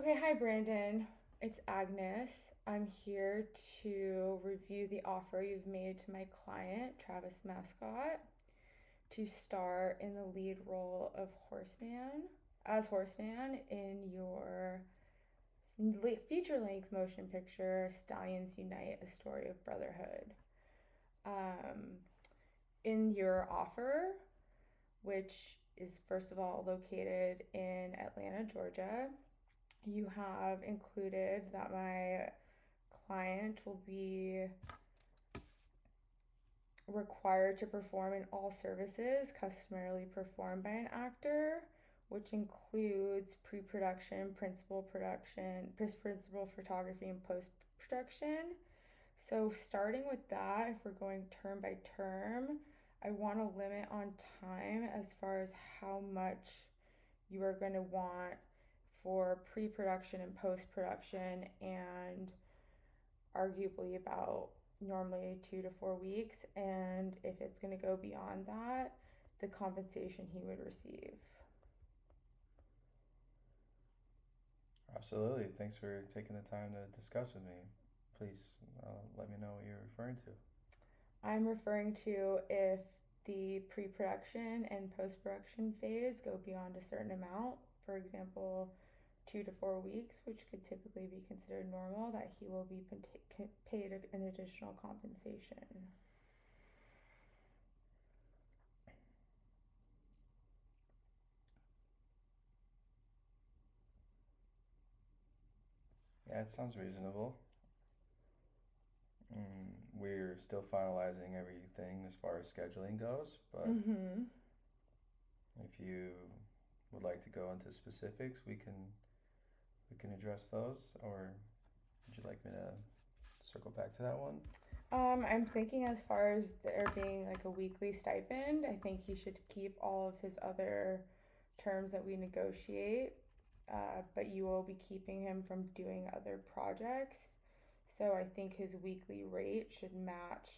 Okay, hi Brandon. It's Agnes. I'm here to review the offer you've made to my client, Travis Mascot, to star in the lead role of Horseman in your feature-length motion picture Stallions Unite: A Story of Brotherhood. Um, in your offer, which is first of all located in Atlanta, Georgia, you have included that my client will be required to perform in all services customarily performed by an actor, which includes pre-production, principal photography, and post-production. So starting with that, if we're going term by term, I want to limit on time as far as how much you are going to want for pre-production and post-production, and arguably about normally 2 to 4 weeks. And if it's going to go beyond that, the compensation he would receive. Absolutely. Thanks for taking the time to discuss with me. Please let me know what you're referring to. I'm referring to if the pre-production and post-production phase go beyond a certain amount, for example 2 to 4 weeks, which could typically be considered normal, that he will be paid an additional compensation. Yeah, it sounds reasonable. We're still finalizing everything as far as scheduling goes, but Mm-hmm. if you would like to go into specifics, we can address those, or would you like me to circle back to that one? I'm thinking as far as there being like a weekly stipend, I think he should keep all of his other terms that we negotiate, but you will be keeping him from doing other projects. So I think his weekly rate should match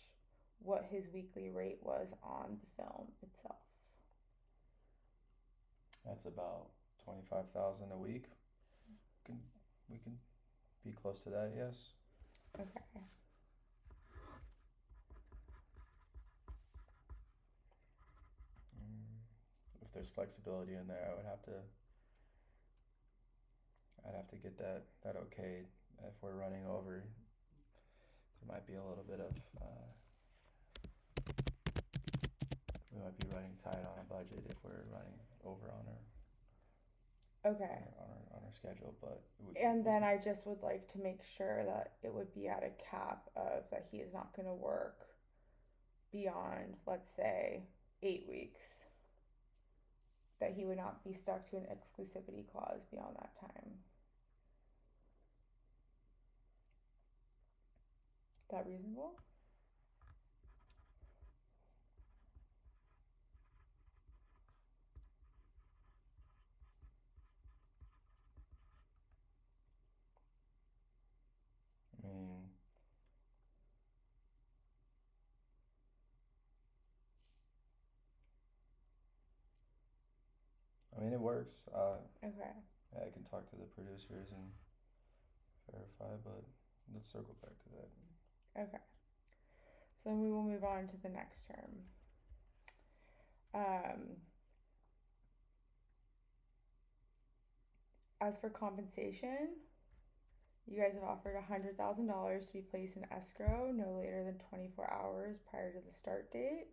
what his weekly rate was on the film itself. That's about 25,000 a week. Can we can be close to that? Yes. Okay. Mm, if there's flexibility in there, I'd have to get that okayed. If we're running over, there might be a little bit of we might be running tight on a budget if we're running over on Okay. our schedule. But And we then can. I just would like to make sure that it would be at a cap of that he is not going to work beyond, let's say, 8 weeks, that he would not be stuck to an exclusivity clause beyond that time. Is that reasonable? I mean, it works. Okay. Yeah, I can talk to the producers and verify, but let's circle back to that. Okay. So then we will move on to the next term. Um, as for compensation, you guys have offered $100,000 to be placed in escrow no later than 24 hours prior to the start date.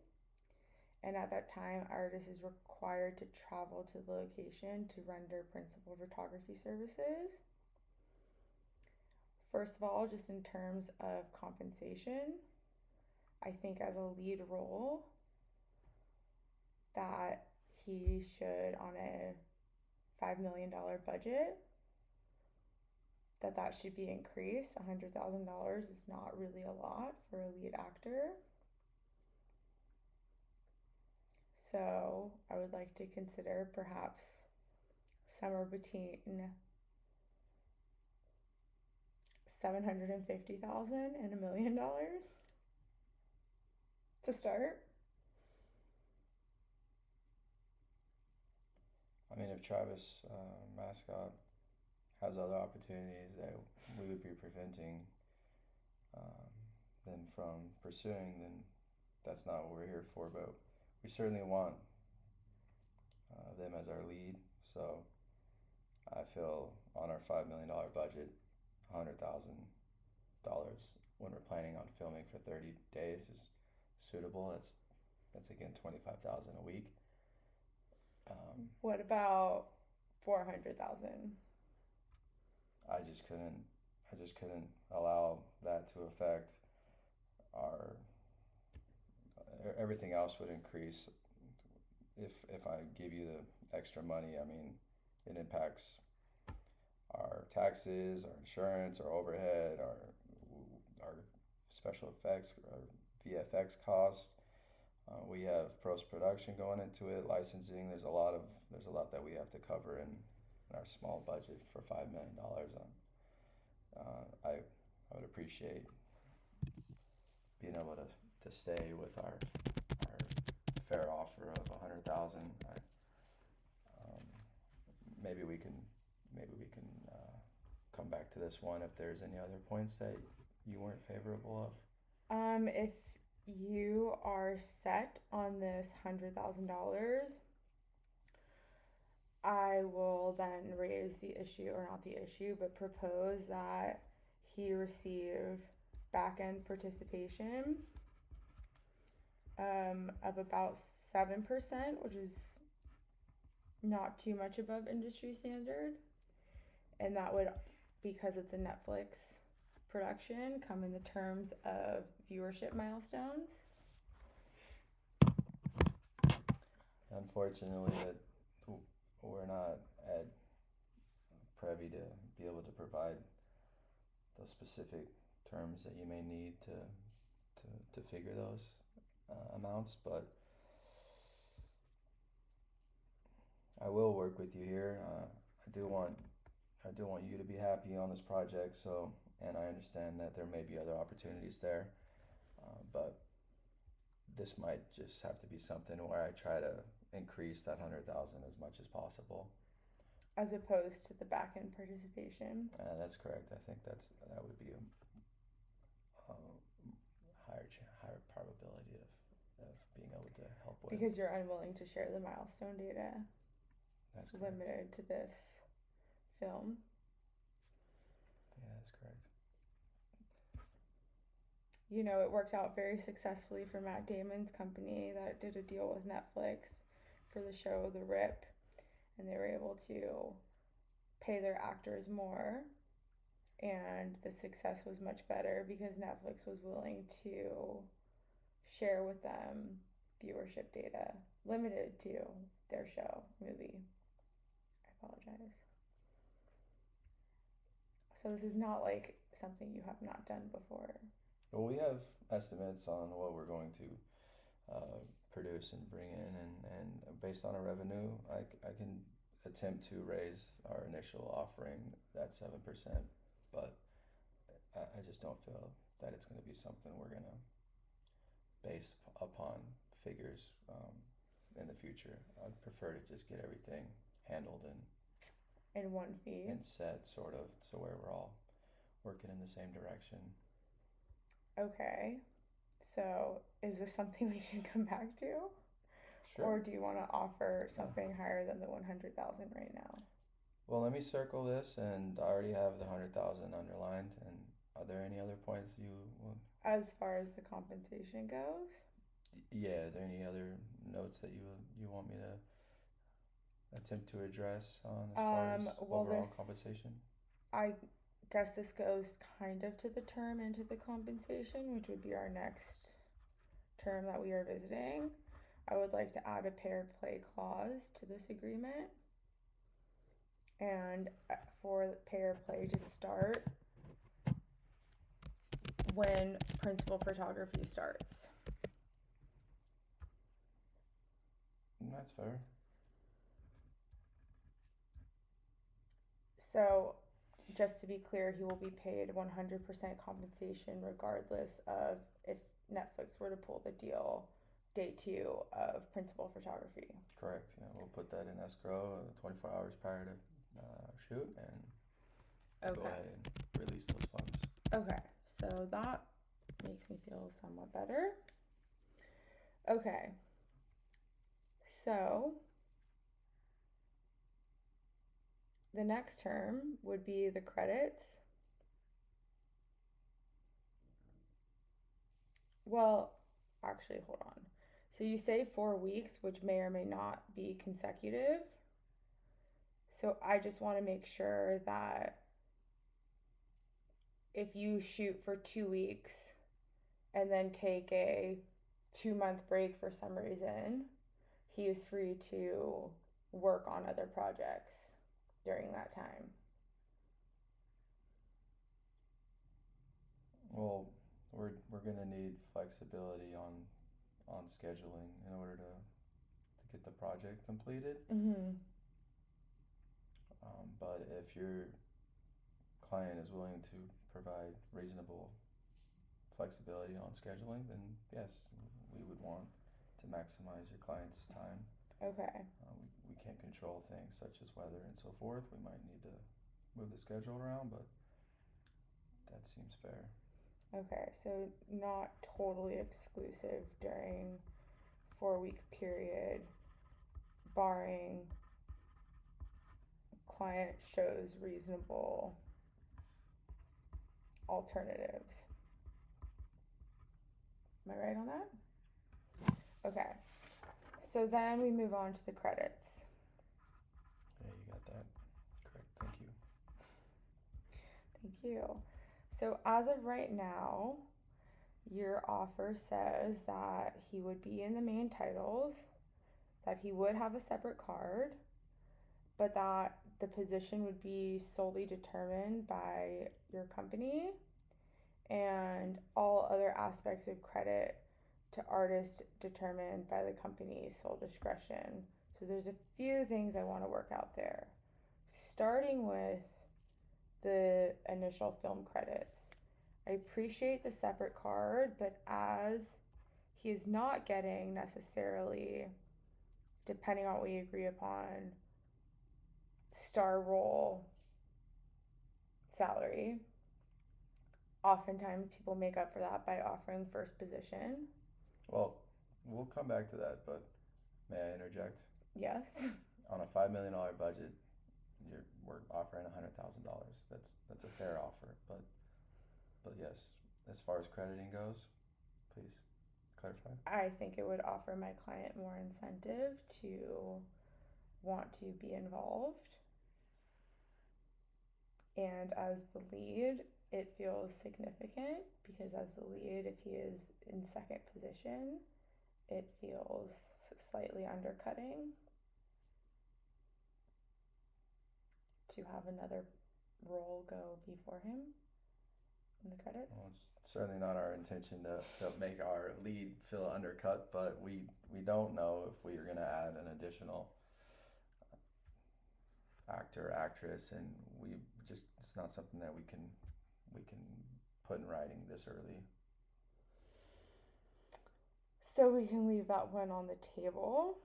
And at that time, artist is required to travel to the location to render principal photography services. First of all, just in terms of compensation, I think as a lead role that he should, on a $5 million budget, that should be increased. $100,000 is not really a lot for a lead actor. So I would like to consider perhaps somewhere between 750,000 and $1 million to start. If Travis Mascot has other opportunities that we would be preventing um, them from pursuing, then that's not what we're here for. But we certainly want them as our lead. So I feel on our $5 million budget, $100,000 when we're planning on filming for 30 days is suitable. That's again 25,000 a week. What about 400,000? I just couldn't allow that to affect our everything else would increase if I give you the extra money. I mean, it impacts our taxes, our insurance, our overhead, our special effects, our VFX costs. We have post production going into it, licensing. There's a lot that we have to cover in our small budget for $5 million. I would appreciate being able to stay with our fair offer of 100,000. Um, maybe we can come back to this one if there's any other points that you weren't favorable of. If you are set on this $100,000, I will then raise the issue, or not the issue, but propose that he receive back end participation of about 7%, which is not too much above industry standard. And that would, because it's a Netflix production, come in the terms of viewership milestones. Unfortunately, that we're not privy to be able to provide those specific terms that you may need to figure those amounts, but I will work with you here. I do want you to be happy on this project. So, and I understand that there may be other opportunities there, but this might just have to be something where I try to increase that 100,000 as much as possible. As opposed to the back end participation. That's correct. I think that would be a higher probability of being able to help with. Because you're unwilling to share the milestone data. That's correct. Limited to this film. Yeah, that's correct. You know, it worked out very successfully for Matt Damon's company that did a deal with Netflix for the show The Rip, and they were able to pay their actors more, and the success was much better because Netflix was willing to share with them viewership data limited to their movie. I apologize. So this is not like something you have not done before. Well, we have estimates on what we're going to produce and bring in, and based on our revenue, I can attempt to raise our initial offering that 7%, but I just don't feel that it's going to be something we're going to base upon figures in the future. I'd prefer to just get everything handled in one fee and set, sort of, so where we're all working in the same direction. Okay, so is this something we should come back to? Sure. Or do you want to offer something higher than the 100,000 right now? Well, let me circle this, and I already have the 100,000 underlined. And are there any other points you want? As far as the compensation goes? Yeah, are there any other notes that you want me to attempt to address on as far as overall compensation? I guess this goes kind of to the term and to the compensation, which would be our next term that we are visiting. I would like to add a paired play clause to this agreement. And for paired play to start when principal photography starts. That's fair. So, just to be clear, he will be paid 100% compensation regardless of if Netflix were to pull the deal day 2 of principal photography. Correct. Yeah, we'll put that in escrow 24 hours prior to shoot, and go Okay. ahead and release those funds. Okay. So that makes me feel somewhat better. Okay. So the next term would be the credits. Well, actually, hold on. So you say 4 weeks, which may or may not be consecutive. So I just want to make sure that if you shoot for 2 weeks and then take a 2 month break for some reason, he is free to work on other projects during that time. Well, we're gonna need flexibility on scheduling in order to get the project completed. Mm-hmm. But if your client is willing to provide reasonable flexibility on scheduling, then yes, we would want to maximize your client's time. Okay. We can't control things such as weather and so forth. We might need to move the schedule around, but that seems fair. Okay. So not totally exclusive during 4 week period, barring client shows reasonable alternatives. Am I right on that? Okay. So then we move on to the credits. Yeah, you got that correct. Thank you. Thank you. So as of right now, your offer says that he would be in the main titles, that he would have a separate card, but that the position would be solely determined by your company, and all other aspects of credit to artist determined by the company's sole discretion. So there's a few things I want to work out there. Starting with the initial film credits. I appreciate the separate card, but as he is not getting necessarily, depending on what we agree upon, star role salary, oftentimes people make up for that by offering first position. Well, we'll come back to that, but may I interject? Yes. On a $5 million budget, we're offering $100,000. That's a fair offer, but yes, as far as crediting goes, please clarify. I think it would offer my client more incentive to want to be involved. And as the lead, it feels significant because, as the lead, if he is in second position, it feels slightly undercutting to have another role go before him in the credits. Well, it's certainly not our intention to make our lead feel undercut, but we don't know if we are going to add an additional actor, actress, and we just it's not something that we can put in writing this early. So we can leave that one on the table,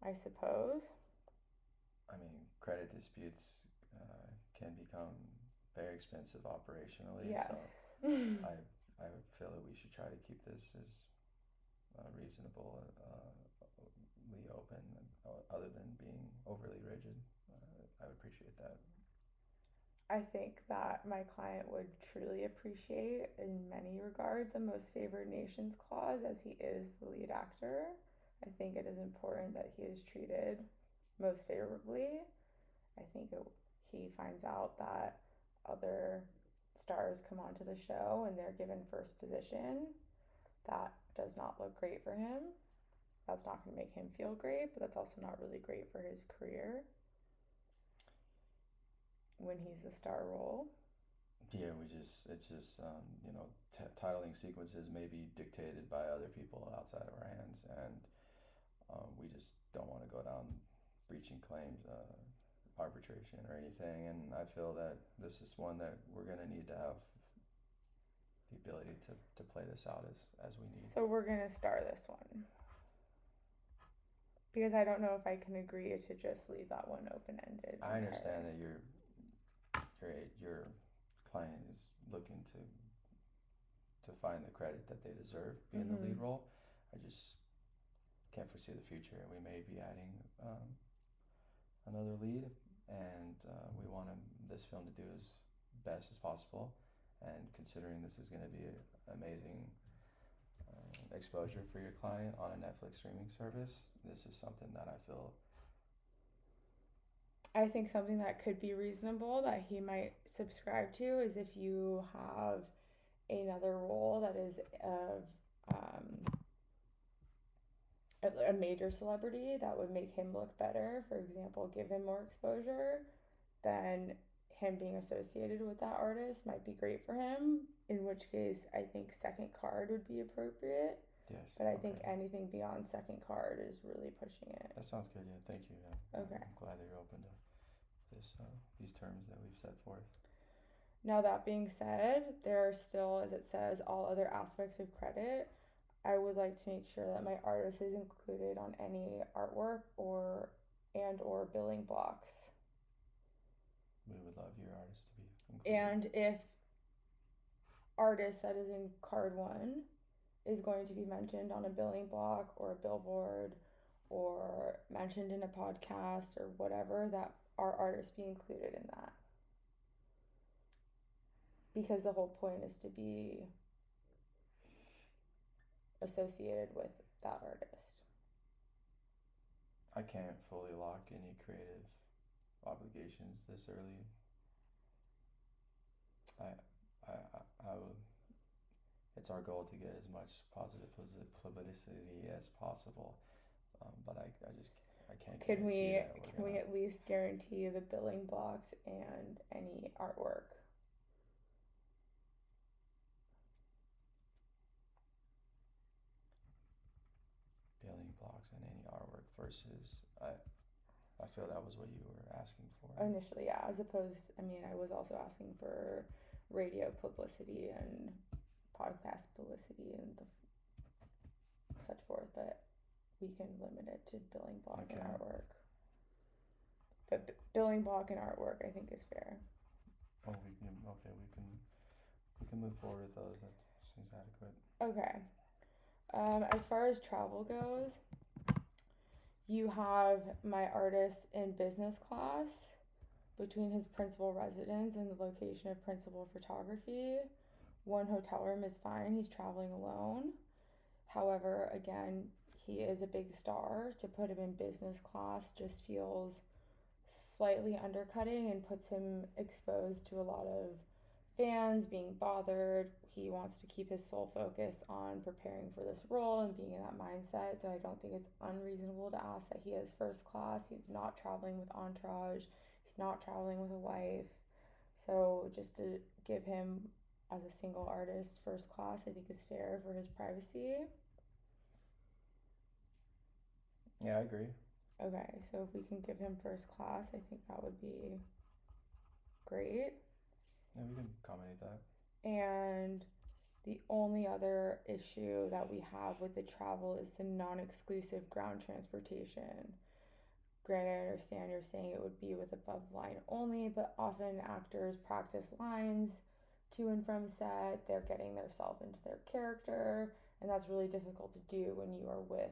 I suppose. I mean, credit disputes can become very expensive operationally, Yes. so I I would feel that we should try to keep this as reasonably open, other than being overly rigid. I would appreciate that. I think that my client would truly appreciate, in many regards, a most favored nations clause, as he is the lead actor. I think it is important that he is treated most favorably. I think he finds out that other stars come onto the show and they're given first position. That does not look great for him. That's not going to make him feel great, but that's also not really great for his career when he's the star role. Yeah, it's just titling sequences may be dictated by other people outside of our hands, and we just don't want to go down breaching claims, arbitration or anything. And I feel that this is one that we're going to need to have the ability to play this out as we need. So we're going to star this one. Because I don't know if I can agree to just leave that one open ended. I understand that you're going to find the credit that they deserve being the Mm-hmm. lead role. I just can't foresee the future. We may be adding another lead, and we want this film to do as best as possible. And considering this is going to be an amazing exposure for your client on a Netflix streaming service, this is something that I feel. I think something that could be reasonable that he might subscribe to is if you have another role that is of a major celebrity that would make him look better, for example, give him more exposure, then him being associated with that artist might be great for him. In which case, I think second card would be appropriate. Yes. But I Okay. think anything beyond second card is really pushing it. That sounds good. Yeah. Thank you. Okay. I'm glad that you're open to these terms that we've set forth. Now, that being said, there are still, as it says, all other aspects of credit. I would like to make sure that my artist is included on any artwork or billing blocks. We would love your artist to be included. And if artist that is in card one is going to be mentioned on a billing block or a billboard or mentioned in a podcast or whatever, that our artist be included in that. Because the whole point is to be associated with that artist. I can't fully lock any creative obligations this early. I would. It's our goal to get as much positive publicity as possible, but I just I can't guarantee that we're Can we gonna. at least guarantee the billing blocks and any artwork? Billing blocks and any artwork versus I feel that was what you were asking for. Initially, yeah. As opposed, I mean, I was also asking for radio publicity and podcast publicity and such forth, but we can limit it to billing block and artwork. But billing block and artwork, I think, is fair. Oh, we can move forward with those. That seems adequate. Okay. As far as travel goes, you have my artist in business class between his principal residence and the location of principal photography. One hotel room is fine. He's traveling alone. However, again, he is a big star. To put him in business class just feels slightly undercutting and puts him exposed to a lot of fans being bothered. He wants to keep his sole focus on preparing for this role and being in that mindset. So I don't think it's unreasonable to ask that he has first class. He's not traveling with entourage. He's not traveling with a wife. So just to give him as a single artist first class, I think is fair for his privacy. Yeah, I agree. Okay, so if we can give him first class, I think that would be great. Yeah, we can accommodate that. And the only other issue that we have with the travel is the non-exclusive ground transportation. Granted, I understand you're saying it would be with above line only, but often actors practice lines to and from set. They're getting themselves into their character, and that's really difficult to do when you are with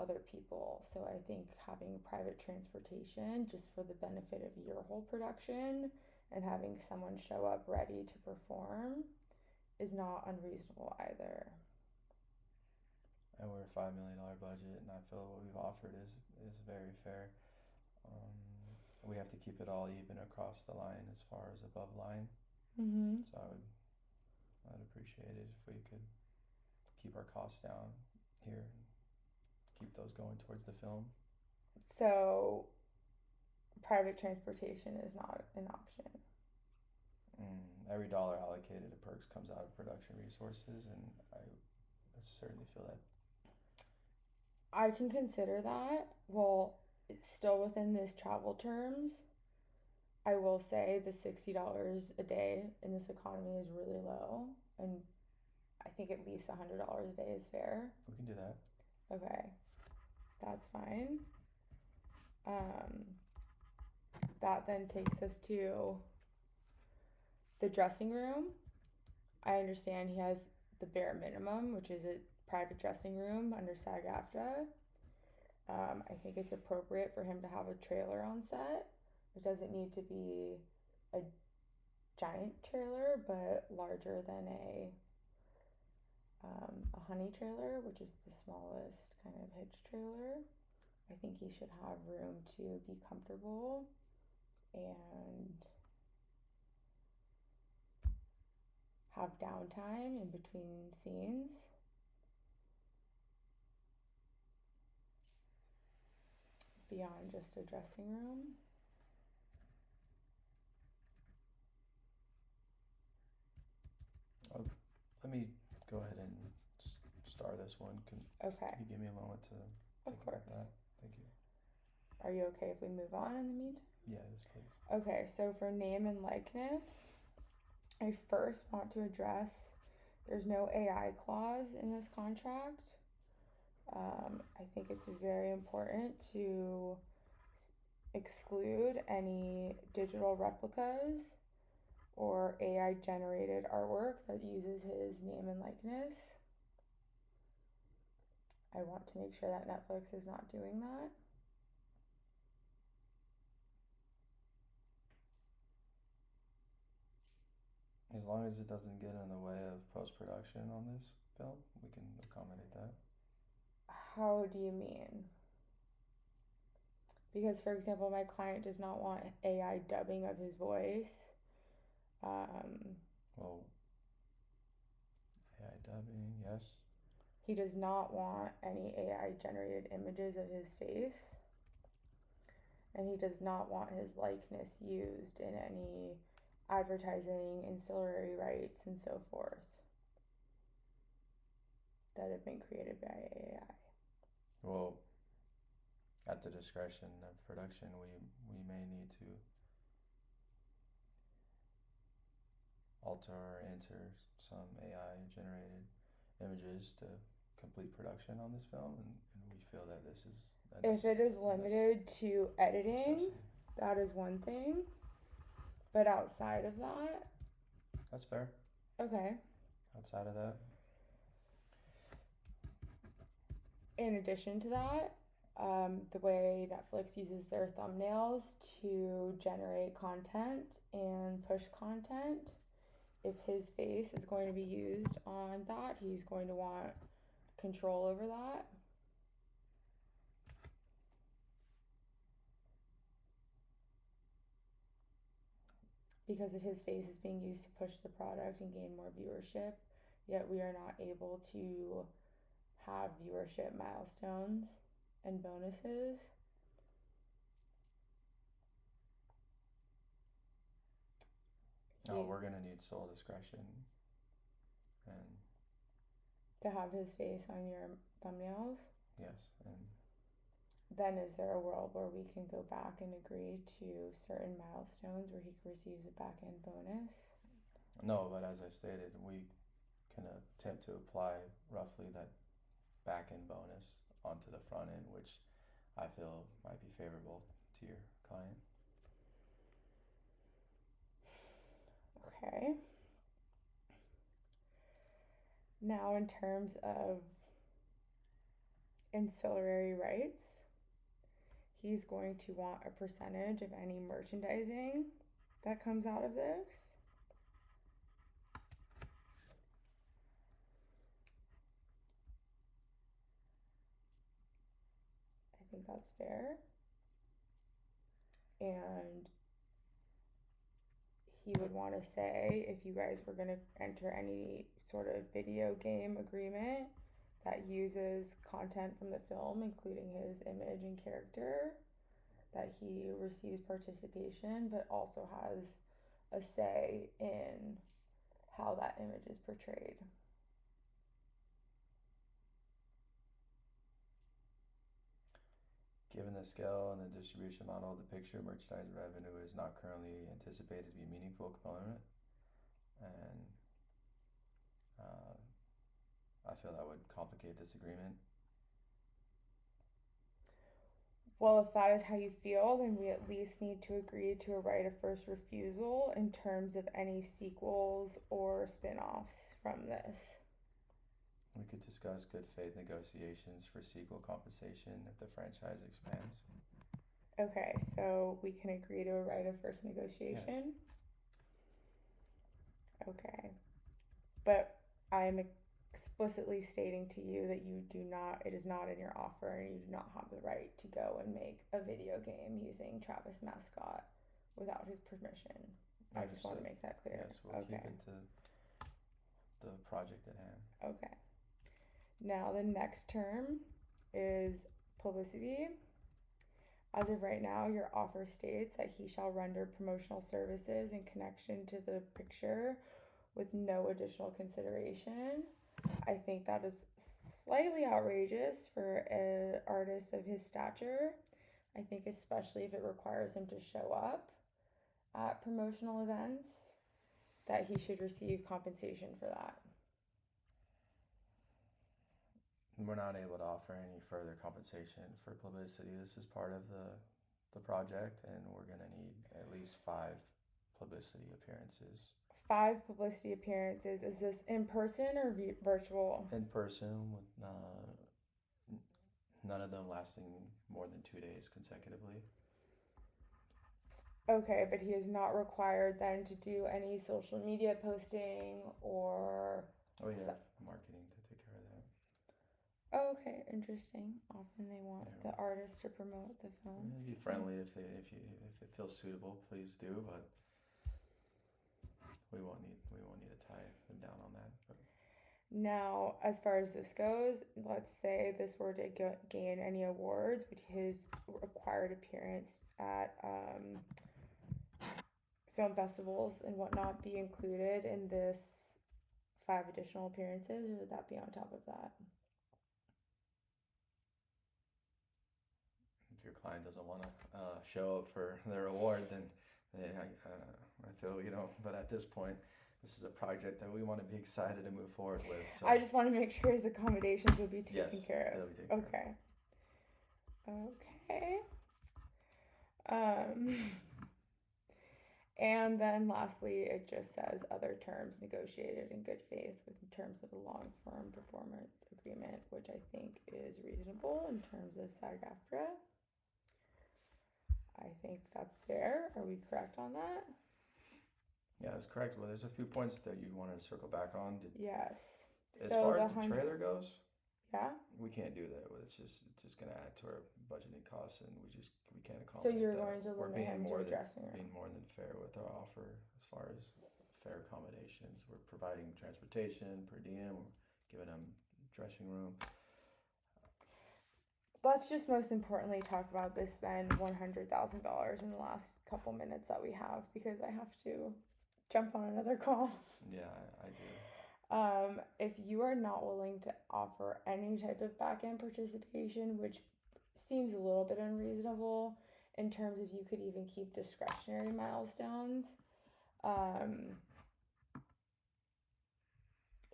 other people. So I think having private transportation just for the benefit of your whole production and having someone show up ready to perform is not unreasonable either. And we're a $5 million budget, and I feel what we've offered is very fair. We have to keep it all even across the line as far as above line. Mm-hmm. So I'd appreciate it if we could keep our costs down here and keep those going towards the film. So private transportation is not an option. Every dollar allocated to perks comes out of production resources, and I certainly feel that. I can consider that. Well, it's still within this travel terms. I will say the $60 a day in this economy is really low, and I think at least $100 a day is fair. We can do that. Okay, that's fine. That then takes us to the dressing room. I understand he has the bare minimum, which is a private dressing room under SAG-AFTRA. I think it's appropriate for him to have a trailer on set. It doesn't need to be a giant trailer, but larger than a honey trailer, which is the smallest kind of hitch trailer. I think he should have room to be comfortable and have downtime in between scenes. Beyond just a dressing room. Oh, let me go ahead and star this one. Can Okay, you give me a moment to of think course. about that? Thank you. Are you okay if we move on in the meantime? Yeah, yes, please. Okay, so for name and likeness, I first want to address there's no AI clause in this contract. I think it's very important to exclude any digital replicas or AI generated artwork that uses his name and likeness. I want to make sure that Netflix is not doing that. As long as it doesn't get in the way of post production on this film, we can accommodate that. How do you mean? Because, for example, my client does not want AI dubbing of his voice. Um, Well, AI dubbing, yes. he does not want any AI generated images of his face. And he does not want his likeness used in any advertising, ancillary rights, and so forth that have been created by AI. Well, at the discretion of production, we may need to alter or enter some AI generated images to complete production on this film, and we feel that this is If it is limited to editing, that is one thing. But outside of that, that's fair. okay. Outside of that, In addition to that, the way Netflix uses their thumbnails to generate content and push content, if his face is going to be used on that, he's going to want control over that. Because if his face is being used to push the product and gain more viewership, yet we are not able to have viewership milestones and bonuses. we're gonna need sole discretion, and to have his face on your thumbnails. yes, and Then is there a world where we can go back and agree to certain milestones where he receives a back end bonus? no, but as I stated, we can attempt to apply roughly that back end bonus onto the front end, which I feel might be favorable to your client. Okay. Now, in terms of ancillary rights, he's going to want a percentage of any merchandising that comes out of this. I think that's fair. And he would want to say if you guys were going to enter any sort of video game agreement that uses content from the film, including his image and character, that he receives participation but also has a say in how that image is portrayed. Given the scale and the distribution model of the picture, merchandise revenue is not currently anticipated to be a meaningful component, and I feel that would complicate this agreement. Well, if that is how you feel, then we at least need to agree to a right of first refusal in terms of any sequels or spin offs from this. We could discuss good faith negotiations for sequel compensation if the franchise expands. Okay, so we can agree to a right of first Yes. negotiation. Okay. But I am explicitly stating to you that you do not, it is not in your offer, and you do not have the right to go and make a video game using Travis Mascot without his permission. I just want to Understood. make that clear. Yes, we'll keep Okay. it to the project at hand. Okay. Now the next term is publicity. As of right now, your offer states that he shall render promotional services in connection to the picture with no additional consideration. I think that is slightly outrageous for an artist of his stature. I think, especially if it requires him to show up at promotional events, that he should receive compensation for that. We're not able to offer any further compensation for publicity. This is part of the project, and we're gonna need at least 5 publicity appearances. 5 publicity appearances. Is this in person or virtual? In person, with none of them lasting more than 2 days consecutively. Okay, but he is not required then to do any social media posting or. Oh yeah, marketing to take care of that. Oh, okay, interesting. Often they want Yeah. the artist to promote the film. Be friendly if it feels suitable, please do. But we won't need to tie them down on that. But Now, as far as this goes, let's say this were to gain any awards, would his required appearance at film festivals and whatnot be included in this 5 additional appearances, or would that be on top of that? if your client doesn't want to show up for their award, then I feel But at this point, this is a project that we want to be excited to move forward with. So I just want to make sure his accommodations will be taken yes, care they'll of. be taken Okay. Okay. Um, and then lastly, it just says other terms negotiated in good faith in terms of the long term performance agreement, which I think is reasonable in terms of SAG-AFTRA. I think that's fair. Are we correct on that? Yeah, that's correct. Well, there's a few points that you wanted to circle back on. Yes. As So far the as the trailer goes, yeah. we can't do that. It's just going to add to our budgeting costs, and we can't So accommodate you're that. going to We're limit being him to more a than dressing room. being more than fair with our offer as far as fair accommodations. We're providing transportation per diem, we're giving them dressing room. Let's just most importantly talk about this then $100,000 in the last couple minutes that we have, because I have to jump on another call. Yeah, I do. If you are not willing to offer any type of back end participation, which seems a little bit unreasonable in terms of you could even keep discretionary milestones,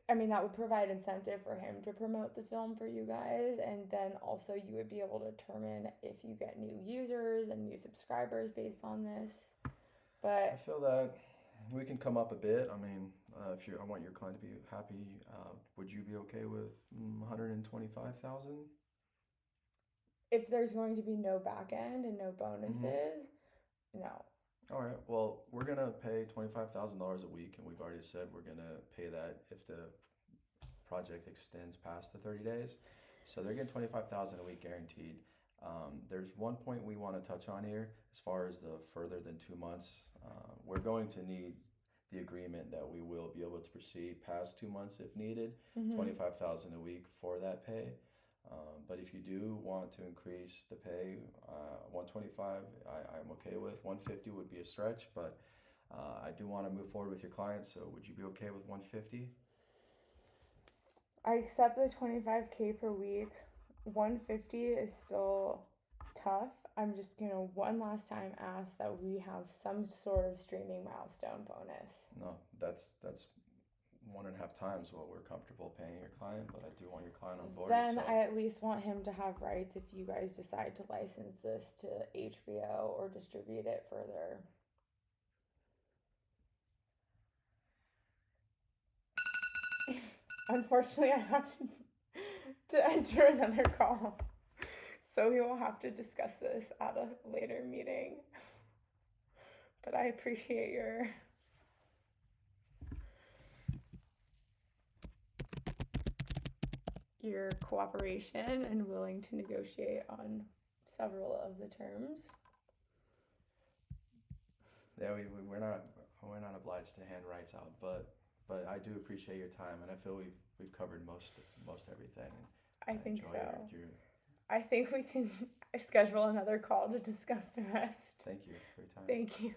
I mean, that would provide incentive for him to promote the film for you guys, and then also you would be able to determine if you get new users and new subscribers based on this. But I feel that we can come up a bit. I mean, I want your client to be happy, would you be okay with 125,000? if there's going to be no back end and no bonuses, no. All right. Well, we're gonna pay $25,000 a week, and we've already said we're gonna pay that if the project extends past the 30 days. So they're getting 25,000 a week guaranteed. There's one point we want to touch on here as far as the further than 2 months. We're going to need the agreement that we will be able to proceed past 2 months if needed. 25,000 a week for that pay. But if you do want to increase the pay, 125, I'm okay with. 150 would be a stretch, but I do want to move forward with your client. So would you be okay with 150? I accept the 25K per week. 150 is still tough. I'm just gonna one last time ask that we have some sort of streaming milestone bonus. No, that's 1.5 times what we're comfortable paying your client, but I do want your client on board. Then So I at least want him to have rights if you guys decide to license this to HBO or distribute it further. Unfortunately, I have to enter another call. So we will have to discuss this at a later meeting. But I appreciate your cooperation and willing to negotiate on several of the terms. yeah, we're not obliged to hand rights out, but I do appreciate your time, and I feel we've covered most everything. I I think enjoy so. your I think we can schedule another call to discuss the rest. Thank you for your time. Thank you.